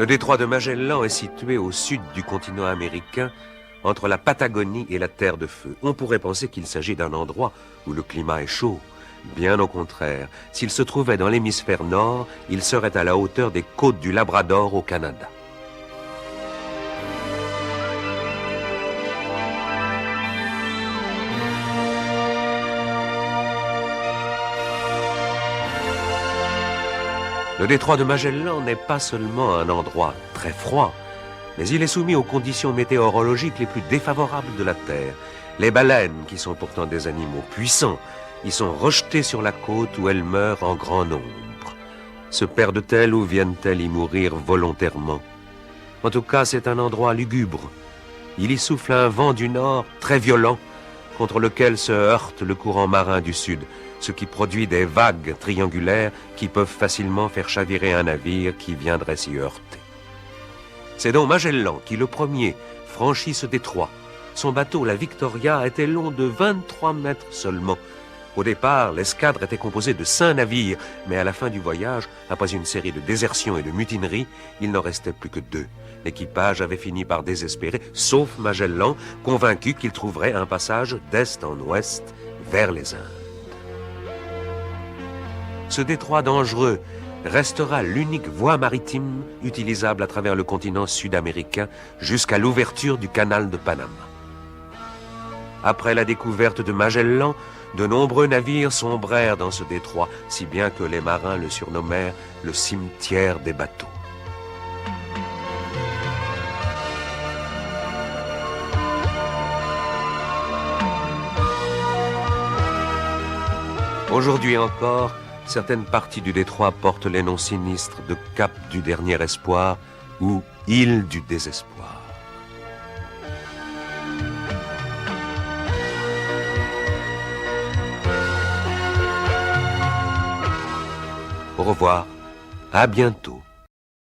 Le détroit de Magellan est situé au sud du continent américain, entre la Patagonie et la Terre de Feu. On pourrait penser qu'il s'agit d'un endroit où le climat est chaud. Bien au contraire, s'il se trouvait dans l'hémisphère nord, il serait à la hauteur des côtes du Labrador au Canada. Le détroit de Magellan n'est pas seulement un endroit très froid, mais il est soumis aux conditions météorologiques les plus défavorables de la Terre. Les baleines, qui sont pourtant des animaux puissants, y sont rejetées sur la côte où elles meurent en grand nombre. Se perdent-elles ou viennent-elles y mourir volontairement? En tout cas, c'est un endroit lugubre. Il y souffle un vent du nord très violent, contre lequel se heurte le courant marin du sud, ce qui produit des vagues triangulaires qui peuvent facilement faire chavirer un navire qui viendrait s'y heurter. C'est donc Magellan qui, le premier, franchit ce détroit. Son bateau, la Victoria, était long de 23 mètres seulement. Au départ, l'escadre était composée de 5 navires, mais à la fin du voyage, après une série de désertions et de mutineries, il n'en restait plus que 2. L'équipage avait fini par désespérer, sauf Magellan, convaincu qu'il trouverait un passage d'est en ouest vers les Indes. Ce détroit dangereux restera l'unique voie maritime utilisable à travers le continent sud-américain jusqu'à l'ouverture du canal de Panama. Après la découverte de Magellan, de nombreux navires sombrèrent dans ce détroit, si bien que les marins le surnommèrent le cimetière des bateaux. Aujourd'hui encore, certaines parties du détroit portent les noms sinistres de Cap du Dernier Espoir ou Île du Désespoir. Au revoir, à bientôt.